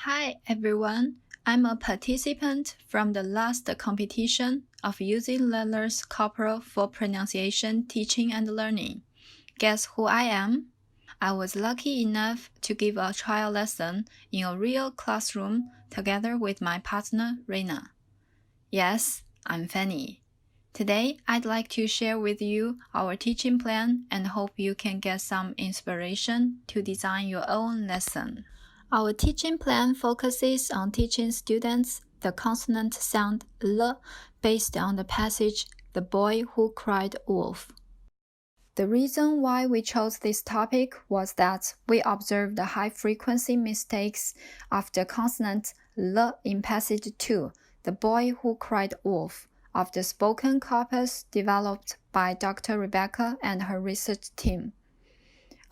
Hi everyone, I'm a participant from the last competition of using learner's corporal for pronunciation, teaching and learning. Guess who I am? I was lucky enough to give a trial lesson in a real classroom together with my partner Reina. Yes, I'm Fannie. Today, I'd like to share with you our teaching plan and hope you can get some inspiration to design your own lesson. Our teaching plan focuses on teaching students the consonant sound L based on the passage The Boy Who Cried Wolf. The reason why we chose this topic was that we observed the high-frequency mistakes of the consonant L in passage 2, The Boy Who Cried Wolf, of the spoken corpus developed by Dr. Rebecca and her research team.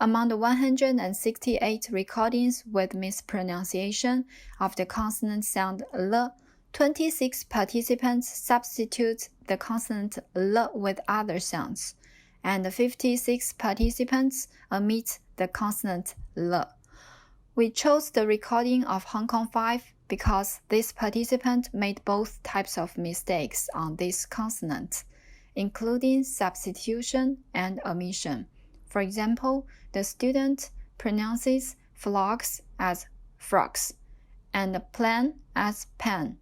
Among the 168 recordings with mispronunciation of the consonant sound L, 26 participants substitute the consonant L with other sounds, and 56 participants omit the consonant L. We chose the recording of Hong Kong 5 because this participant made both types of mistakes on this consonant, including substitution and omission. For example, the student pronounces frogs as frogs and plan as pan.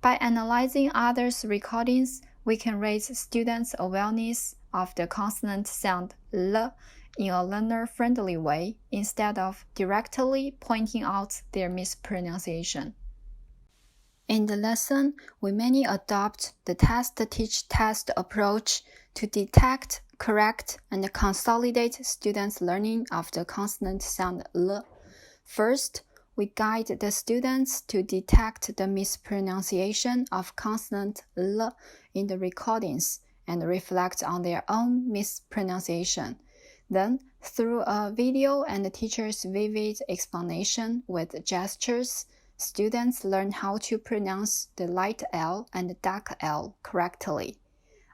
By analyzing others' recordings, we can raise students' awareness of the consonant sound L in a learner-friendly way instead of directly pointing out their mispronunciation. In the lesson, we mainly adopt the test-teach-test approach to detect, correct, and consolidate students' learning of the consonant sound L. First, we guide the students to detect the mispronunciation of consonant L in the recordings and reflect on their own mispronunciation. Then, through a video and the teacher's vivid explanation with gestures, students learn how to pronounce the light L and the dark L correctly.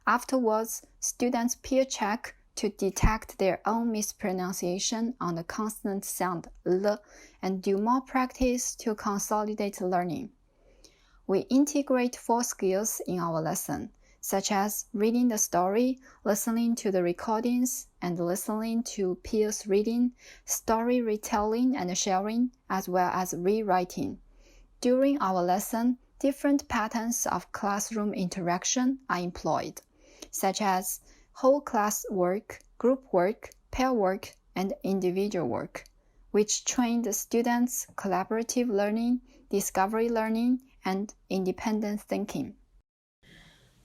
Afterwards, students peer check to detect their own mispronunciation on the consonant sound L and do more practice to consolidate learning. We integrate 4 skills in our lesson, such as reading the story, listening to the recordings, and listening to peers reading, story retelling and sharing, as well as rewriting. During our lesson, different patterns of classroom interaction are employed, such as whole class work, group work, pair work, and individual work, which train the students' collaborative learning, discovery learning, and independent thinking.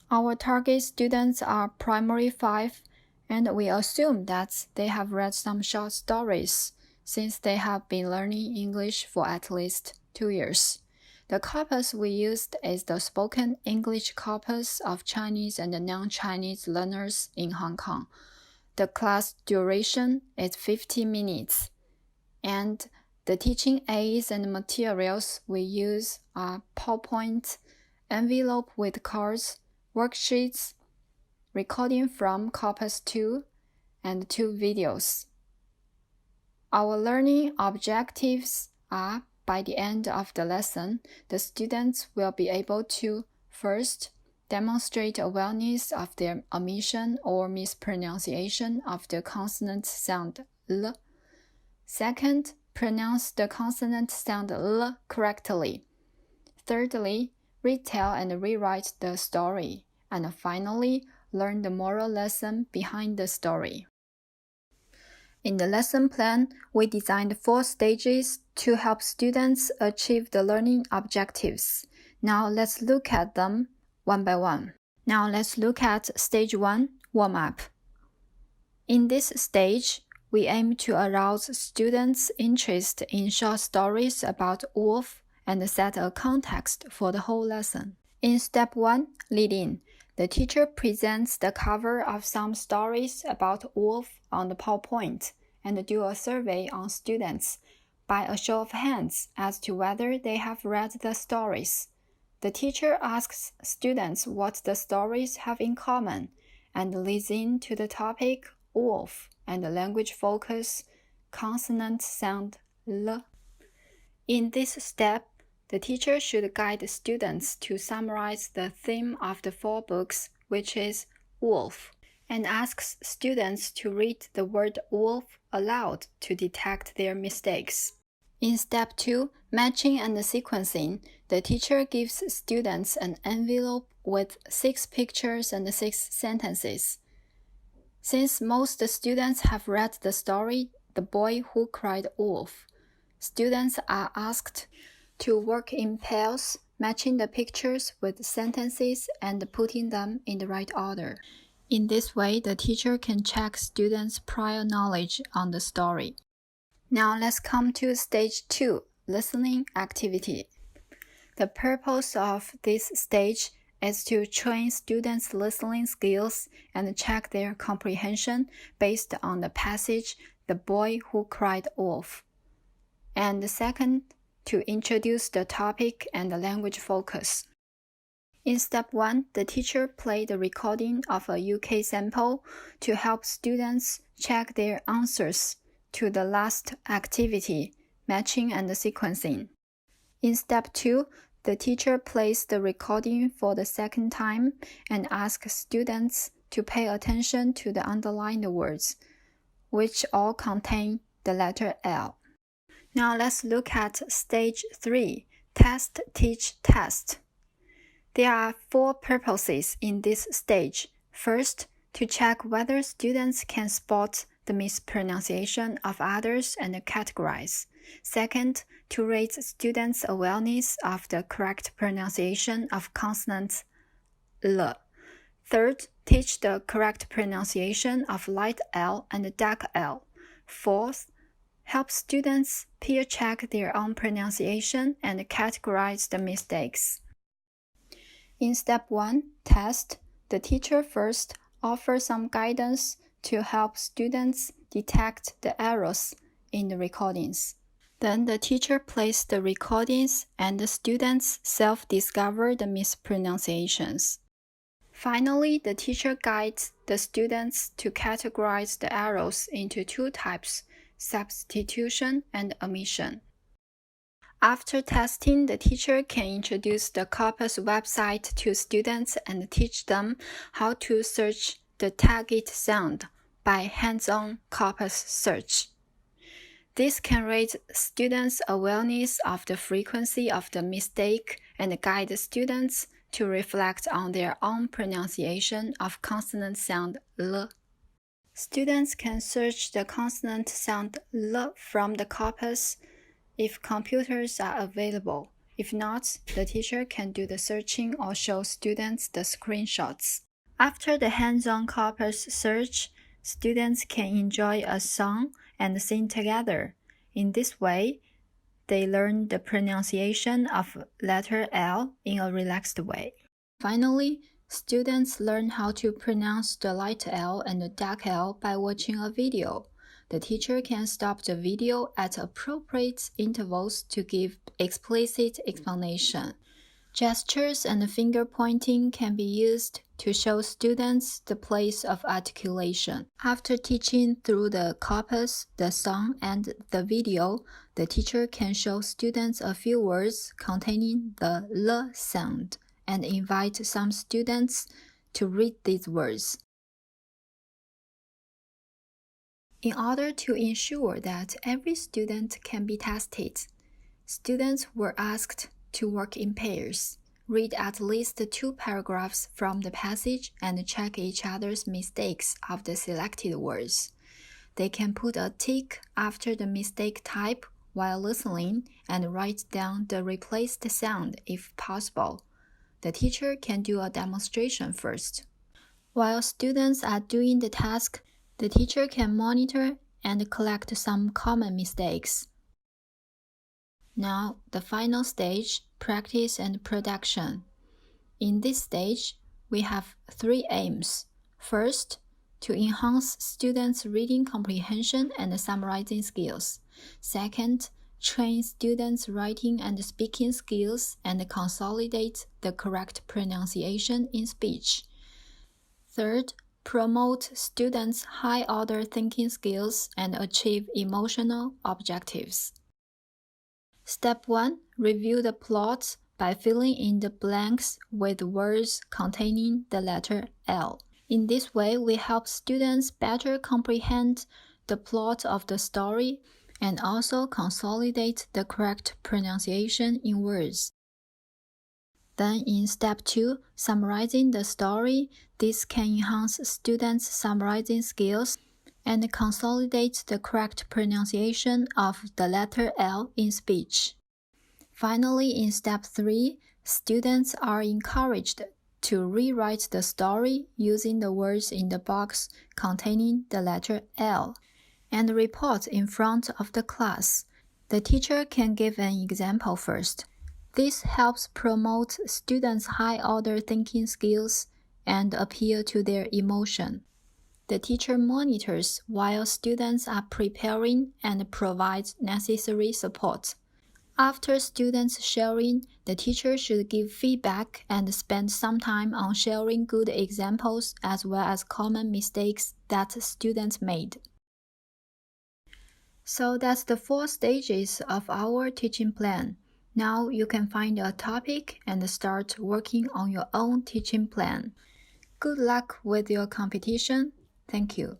Our target students are primary 5, and we assume that they have read some short stories since they have been learning English for at least 2 years. The corpus we used is the spoken English corpus of Chinese and non-Chinese learners in Hong Kong. The class duration is 50 minutes, and the teaching aids and materials we use are PowerPoint, envelope with cards, worksheets, recording from Corpus 2, and 2 videos. Our learning objectives are, by the end of the lesson, the students will be able to, first, demonstrate awareness of their omission or mispronunciation of the consonant sound L. Second, pronounce the consonant sound L correctly. Thirdly, retell and rewrite the story. And finally, learn the moral lesson behind the story. In the lesson plan, we designed 4 stages to help students achieve the learning objectives. Now let's look at them one by one. Now let's look at stage 1, warm-up. In this stage, we aim to arouse students' interest in short stories about wolf and set a context for the whole lesson. In step 1, lead-in, the teacher presents the cover of some stories about wolf on the PowerPoint and do a survey on students by a show of hands as to whether they have read the stories. The teacher asks students what the stories have in common and leads into the topic wolf and the language focus consonant sound L. In this step, the teacher should guide students to summarize the theme of the 4 books, which is wolf, and asks students to read the word wolf aloud to detect their mistakes. In step 2, matching and sequencing, the teacher gives students an envelope with 6 pictures and 6 sentences. Since most students have read the story, The Boy Who Cried Wolf, students are asked to work in pairs, matching the pictures with sentences and putting them in the right order. In this way, the teacher can check students' prior knowledge on the story. Now let's come to stage 2, listening activity. The purpose of this stage is to train students' listening skills and check their comprehension based on the passage The Boy Who Cried Wolf. And the second, to introduce the topic and the language focus. In step 1, the teacher played the recording of a UK sample to help students check their answers to the last activity, matching and sequencing. In step 2, the teacher plays the recording for the second time and asks students to pay attention to the underlined words, which all contain the letter L. Now let's look at stage 3, test, teach, test. There are 4 purposes in this stage. First, to check whether students can spot the mispronunciation of others and categorize. Second, to raise students' awareness of the correct pronunciation of consonant L. Third, teach the correct pronunciation of light L and dark L. Fourth, help students peer check their own pronunciation and categorize the mistakes. In step 1, test, the teacher first offers some guidance to help students detect the errors in the recordings. Then the teacher plays the recordings and the students self-discover the mispronunciations. Finally, the teacher guides the students to categorize the errors into 2 types, substitution and omission. After testing, the teacher can introduce the corpus website to students and teach them how to search the target sound by hands-on corpus search. This can raise students' awareness of the frequency of the mistake and guide students to reflect on their own pronunciation of consonant sound L. Students can search the consonant sound L from the corpus if computers are available. If not, the teacher can do the searching or show students the screenshots. After the hands-on corpus search, students can enjoy a song and sing together. In this way, they learn the pronunciation of letter L in a relaxed way. Finally, students learn how to pronounce the light L and the dark L by watching a video. The teacher can stop the video at appropriate intervals to give explicit explanation. Gestures and finger pointing can be used to show students the place of articulation. After teaching through the corpus, the song, and the video, the teacher can show students a few words containing the L sound and invite some students to read these words. In order to ensure that every student can be tested, students were asked to work in pairs, read at least 2 paragraphs from the passage, and check each other's mistakes of the selected words. They can put a tick after the mistake type while listening and write down the replaced sound if possible. The teacher can do a demonstration first. While students are doing the task, the teacher can monitor and collect some common mistakes. Now, the final stage, practice and production. In this stage, we have 3 aims. First, to enhance students' reading comprehension and summarizing skills. Second, train students' writing and speaking skills and consolidate the correct pronunciation in speech. Third, promote students' high-order thinking skills and achieve emotional objectives. Step 1. review the plots by filling in the blanks with words containing the letter L. In this way, we help students better comprehend the plot of the story and also consolidate the correct pronunciation in words. Then in step 2, summarizing the story, this can enhance students' summarizing skills and consolidate the correct pronunciation of the letter L in speech. Finally, in step 3, students are encouraged to rewrite the story using the words in the box containing the letter L and report in front of the class. The teacher can give an example first. This helps promote students' high-order thinking skills and appeal to their emotion. The teacher monitors while students are preparing and provides necessary support. After students sharing, the teacher should give feedback and spend some time on sharing good examples as well as common mistakes that students made. So that's the 4 stages of our teaching plan. Now you can find a topic and start working on your own teaching plan. Good luck with your competition. Thank you.